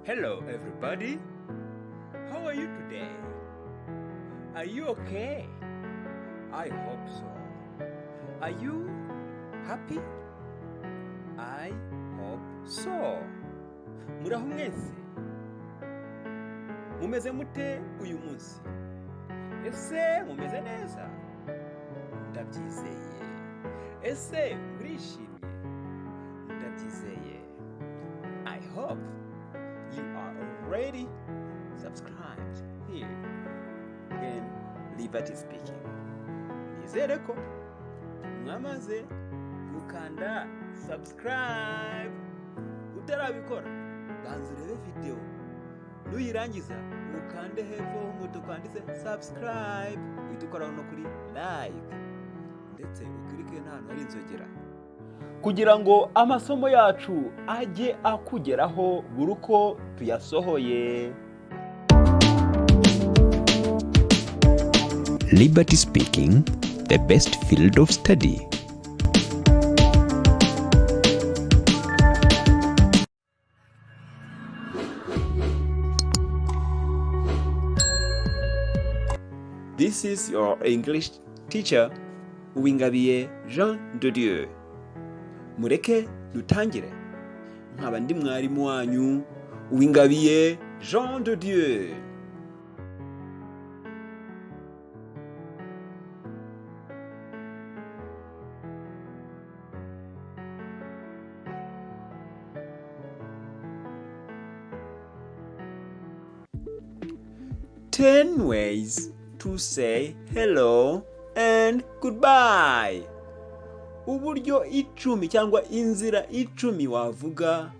Hello everybody, how are you today? Are you okay? I hope so. Are you happy? I hope so. Muraho mwese? Mumeze mute uyu munsi? Ese mumeze neza? Ndabyizeye. Ese murishimye? Ndabyizeye. I hope you are already subscribed here in Liberty Speaking. Nizere ko mwamaze gukanda subscribe. Utarabikora banza urebe video, nuyirangiza ukande hepfo umuto kwanditse subscribe, uhita ukoraho no kuri like ndetse ukirike n'ahantu hari inzogera kugira ngo amasomo yacu ajye akugeraho buri uko tuyasohoye. Liberty Speaking, the best field of study. This is your English teacher, Uwingabiye Jean de Dieu. Mureke dutangire. Nkaba ndi mwarimu wanyu Uwingabiye Jean de Dieu. Ten ways to say hello and goodbye. Uburyo 10 cyangwa inzira 10 wavuga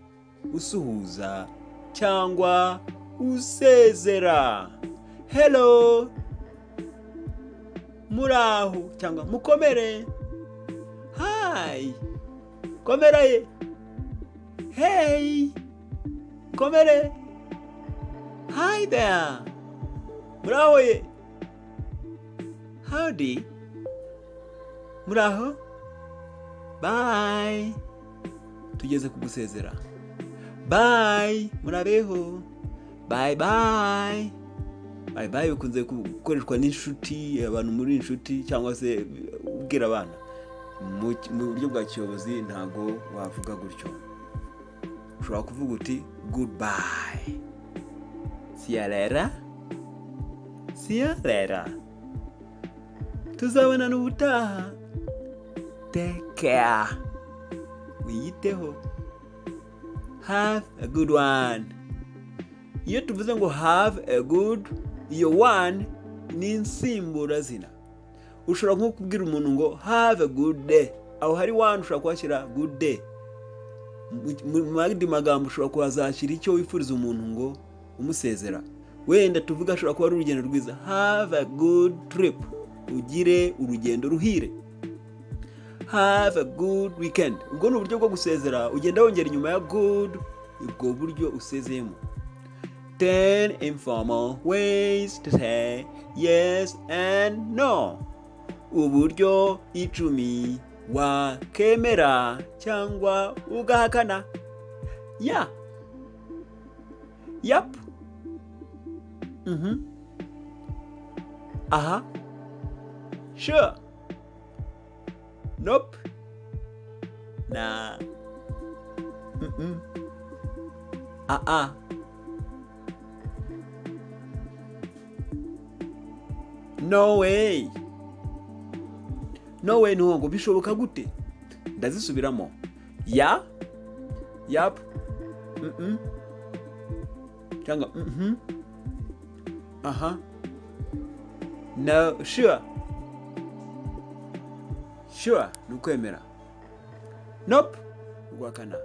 usuhuza cyangwa usezera. Hello, muraho cyangwa mukomere. Hi, komere. Hey, komere. Hi there, muraho ye. Howdy, muraho. Bye, tugeze kugusezera. Bye, murabeho. Bye bye. Bye bye bikunze gukoreshwa n'inshuti, abantu muri inshuti cyangwa se ubwira abana. Mu buryo bwa kiyobozi ntago wavuga gutyo. Ushobora kuvuga uti goodbye. See you later. See you later. Tuzabona n'ubutaha. Take care. Wiyiteho. Have a good one. Iyo tuvuze ngo have a good, iyo one ni insimburazina. Ushobora nko kubwira umuntu ngo have a good day. Aho hari one ushobora kuhashyira good day. Mu mandi magambo ushobora kuhazashyira icyo wifuriza umuntu ngo umusezera. Wenda tuvuga ashobora kuba ari urugendo rwiza. Have a good trip. Ugire urugendo ruhire. Have a good weekend. Ubwo ni uburyo bwo gusezera, ugenda wongera inyuma ya good, ubwo buryo usezeyemo. 10 informal ways to say yes and no. Uburyo 10 wakemera cyangwa ugahakana. Yeah. Yep. Aha. Sure. Nope. Nah. No way. No way ntabwo bishoboka gute. Ndazisubiramo. Ya. Yap. Cyangwa aha. No, sure. Sure, nukwemera. Nope, ugwakana.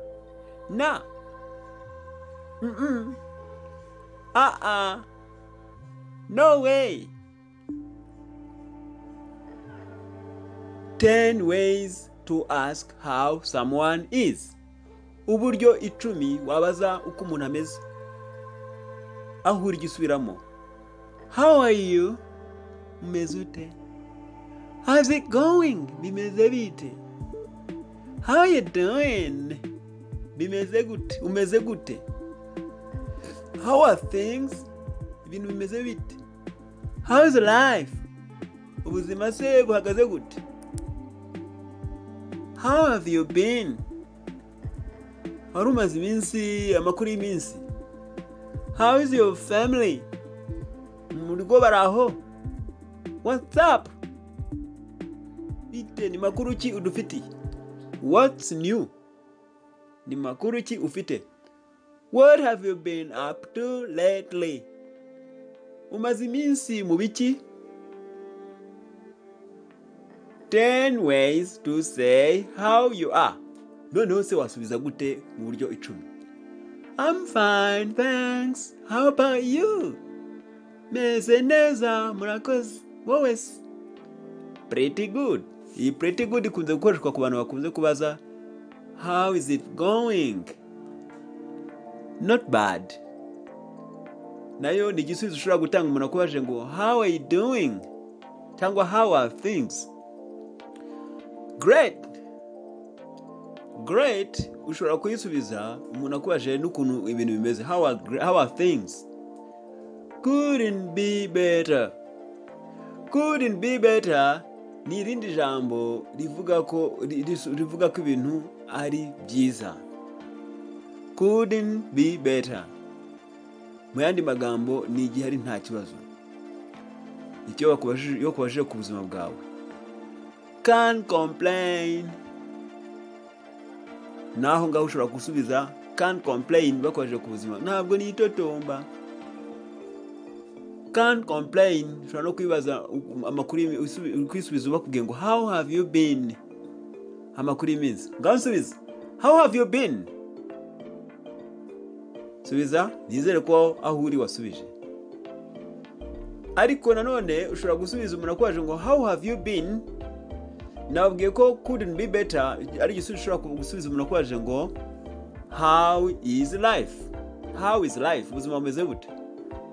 Na. No way. 10 ways to ask how someone is. Uburyo 10 wabaza uko umuntu ameze. Aho uri gisubiramo. How are you? Umeze ute? How's it going? Bimeze bite? How you doing? Bimeze gute? Umeze gute? How are things? Ibintu bimeze bite? How is life? Ubuzima se buhagaze gute? How have you been? Wari umaze iminsi, amakuru y'iminsi. How is your family? Mu rugo baraho? What's up? Bite, ni makuru ki udufitiye? What's new? Ni makuru ki ufite? What have you been up to lately? Umaze iminsi mu biki? 10 ways to say how you are. Noneho se wasubiza gute mu buryo 10? I'm fine, thanks. How about you? Meze neza, murakoze. Wowe se? Pretty good. Iyi pretty good ikunze gukoreshwa ku bantu bakunze kubaza how is it going? Not bad. Nayo ni igisubizo ushobora gutanga umuntu akubaje ngo how are you doing? Cyangwa how are things? Great. Great ushobora kuyisubiza umuntu akubaje n'ukuntu ibintu bimeze. How are things? Couldn't be better. Couldn't be better ni irindi jambo rivuga ko ibintu ari byiza. Couldn't be better. Mu yandi magambo ni igihe ari nta kibazo. Icyo bakubajije ku buzima bwawe. Can't complain. Naho ngaho ushobora gusubiza can't complain bakubajije ku buzima. Ntabwo ni itotomba. Can't complain. Ushobora no kwibaza amakuru kwisubiza bakubwiye ngo how have you been? Amakuru y'iminsi. Ngaho subiza. How have you been? Subiza, nizere ko aho uri wasubije. Ariko nanone ushobora gusubiza umuntu akwaje ngo how have you been? Nabwiye ko couldn't be better ari igisubizo ushobora gusubiza umuntu akwaje ngo how is life? How is life? Ubuzima bumeze gute?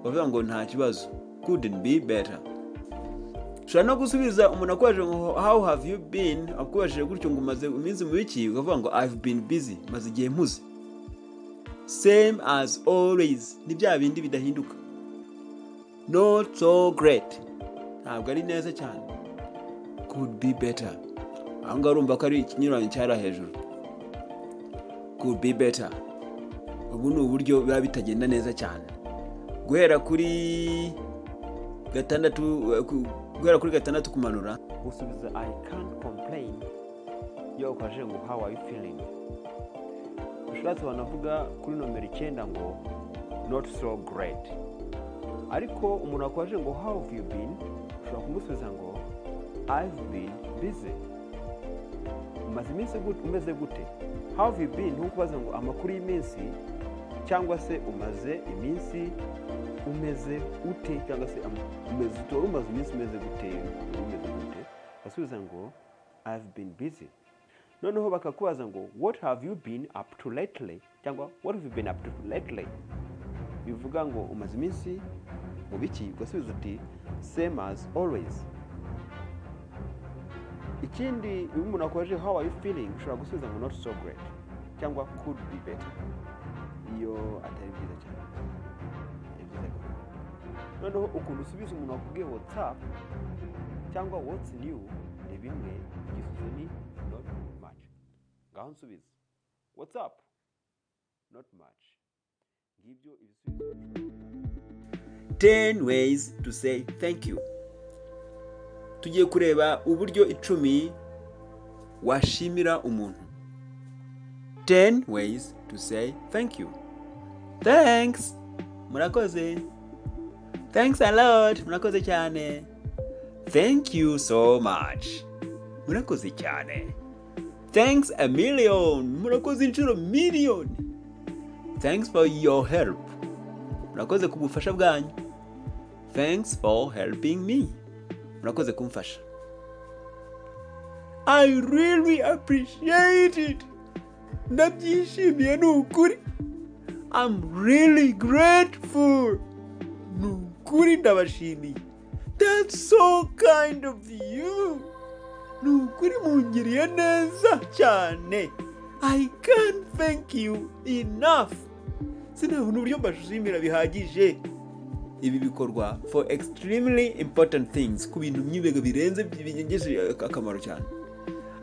Bavuga ngo nta kibazo. Couldn't be better. Ushobora no gusubiza umuntu akwaje ngo how have you been? Akubajije gutyo ngo umaze iminsi mu biki? Ukavuga ngo I've been busy. Maze igihe mpuze. Same as always. Ni bya bindi bidahinduka. Not so great. Ntabwo ari neza cyane. Could be better. Aho ngaho urumva ko ari ikinyuranyo cyara hejuru. Could be better. Ubu ni uburyo biba bitagenda neza cyane. Guhera kuri gatandatu kumanura. Usubiza I can't complain. Yo kwaje ngo how are you feeling? Ushatse wanavuga kuri nomero 9 ngo not so great. Ariko umuntu akwaje ngo how have you been? Ushobora kumusubiza ngo I've been busy. Umaze iminsi umeze gute? How have you been? Ntukubaza ngo amakuru y'iminsi cyangwa se umaze iminsi umeze ute cyangwa se umaze iminsi umeze gute? Asubiza ngo I've been busy. Noneho bakakubaza ngo what have you been up to lately? Cyangwa what have you been up to lately? Bivuga ngo umaze iminsi mu biki? Ugasubiza uti same as always. Ikindi iyo umuntu akwaje how are you feeling? Ushobora gusubiza ngo not so great cyangwa could be better. Iyo atari byiza cyane. Noneho ukuntu usubiza umuntu akubwiye what's up cyangwa what's new ni bimwe igisubizo ni not much. Ngaho nsubiza what's up? Not much. Ngibyo ibisubizo. 10 ways to say thank you. Tugiye kureba uburyo 10 washimira umuntu. 10 ways to say thank you. Thanks. Murakoze. Thanks a lot. Murakoze cyane. Thank you so much. Murakoze cyane. Thanks a million. Murakoze inshuro million. Thanks for your help. Murakoze kubufasha bwanyu. Thanks for helping me. Murakoze kumfasha. I really appreciate it. Ndabyishimiye nukuri. I'm really grateful. Nukuri ndabashimiye. That's so kind of you. Nukuri mungiriye neza cyane. I can't thank you enough. sinabona uburyo mbashimira bihagije. Ibi bikorwa for extremely important things, ku bintu myibega birenze binyengeje akamaro cyane.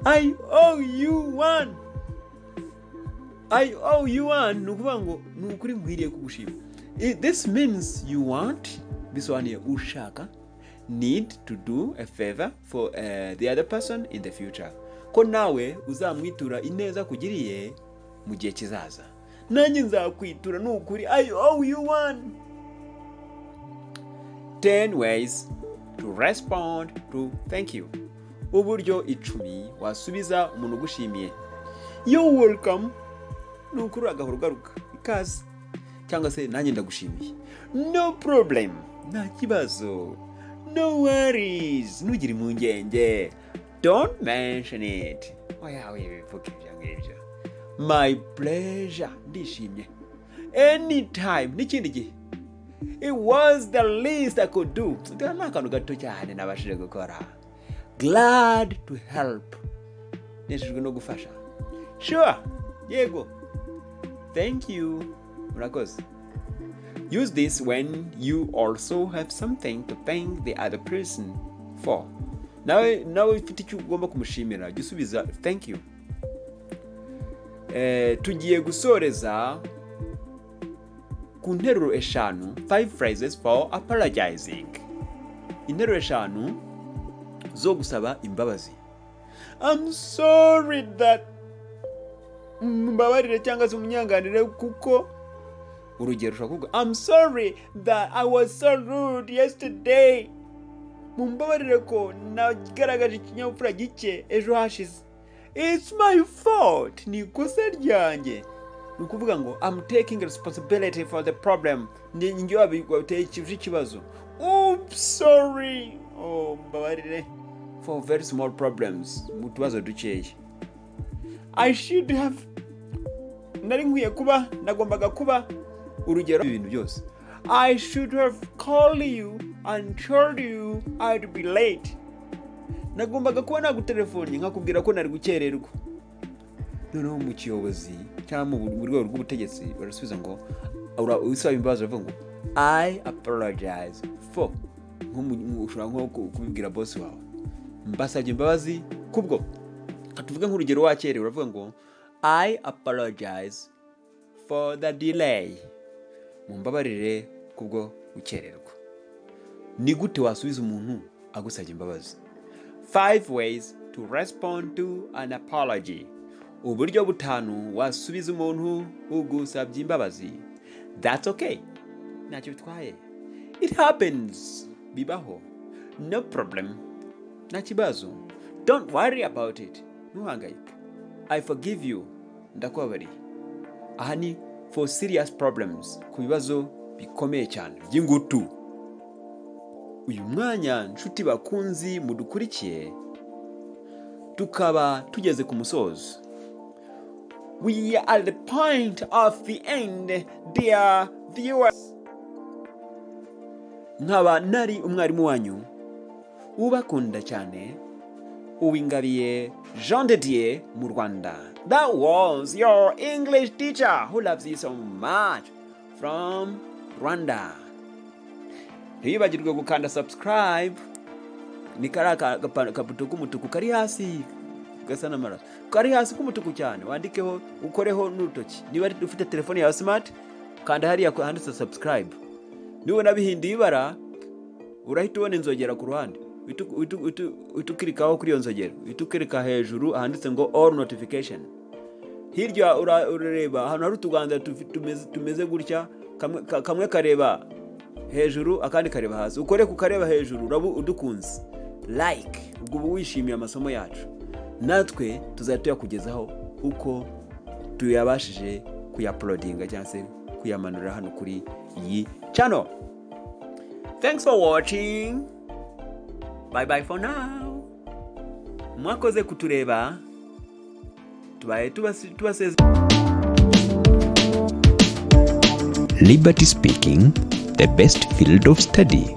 I owe you one. I owe you one. Nukuvuga ngo nukuri nkwiriye kugushima. This means you want, bisobanuye ushaka, need to do a favor for the other person in the future. Ko nawe uzamwitura ineza kugiriye mu gihe kizaza. Nanjye nzakwitura nukuri. I owe you one. 10 ways to respond to thank you. Uburyo 10 wasubiza umuntu ugushimiye. You're welcome. Nukuri agahoro garuka. Ikaze. Cyangwa se nanjye ndagushimiye. No problem. Nta kibazo. No worries. Ntugire impungenge. Don't mention it. Oya wivuge ibyo. My pleasure. Ndishimye. Anytime. N'ikindi gihe. It was the least I could do. Nta akantu gato cyane nabashije gukora. Glad to help. Neshejwe no gufasha. Sure. Yego. Thank you. Murakoze. Use this when you also have something to thank the other person for. Nawe ufite icyo ugomba kumushimira, jya usubiza thank you. Tugiye gusoreza ku nteruro 5 phrases for apologizing. Interuro 5 zo gusaba imbabazi. I'm sorry that, mbabarire cyangwa se umunyanganire kuko, urugero ushobora kuvuga I'm sorry that I was so rude yesterday. Mumbabarire ko nagaragaje ikinyabupfura gike ejo hashize. It's my fault. Ni ikosa ryanjye. Nukuvuga ngo I'm taking responsibility for the problem. Njye wabiteye ikibazo. Oops, sorry. Mbabarire for very small problems. Mu tubazo dukeya. I should have, nari nkwiye kuba, nagombaga kuba, urugero ibintu byose. I should have called you and told you I'd be late. Nagombaga kuba nagutelefoni nkakubwira ko nari gukererwa. Noneho mu kiyobozi cyangwa mu rwego rw'ubutegetsi barasubiza ngo usaba imbabazi bavuga ngo I apologize for. Ushobora nko kubibwira boss wawe, mbasabye imbabazi kubwo. Katuvuga nk'urugero wakerewe uravuga ngo I apologize for the delay. Mumbabarire kubwo gukererwa. Ni gute wasubiza umuntu agusabye imbabazi? 5 ways to respond to an apology. Uburyo 5 wasubiza umuntu ugusabye imbabazi. That's okay. Ntacyo bitwaye. It happens. Bibaho. No problem. Nta kibazo. Don't worry about it. Ntuhangayike. I forgive you. Ndakwabariye. Aha ni for serious problems, ku bibazo bikomeye cyane by'ingutu. Uyu mwanya nshuti bakunzi mudukurikiye, tukaba tugeze ku musozo. We are at the point of the end, dear viewers. Nkaba nari umwarimu wanyu ubakunda cyane, Uwingabiye Jean de Dieu mu Rwanda. That was your English teacher who loves you so much from Rwanda. Ntibagirwe gukanda subscribe. Ni karaka kabuto k'umutuku kari hasi gasa n'amaraso. Kari hasi k'umutuku cyane. Wandikeho ukoreho n'urutoki. Niba ufite telefone ya smart, kanda hariya handitse subscribe. Niba nabihinduye ibara, urahita ubona inzogera ku ruhande. Utukirikaho kuri iyo nzogera. Utukirika hejuru handitse ngo all notification. Hirya urareba ahantu hari utuganda tumeze gutya, kamwe kareba hejuru akandi kareba hasi. Ukore kukareba hejuru urabu udukunze. Like, ubwo wishimiye amasomo yacu. Natwe tuzakugezaho uko tuyabashije kuyaploadinga cyangwa se kuyamanura hano kuri iyi channel. Thanks for watching. Bye bye for now. Mwakoze kutureba. Tubaye tubaseze. Liberty speaking, the best field of study.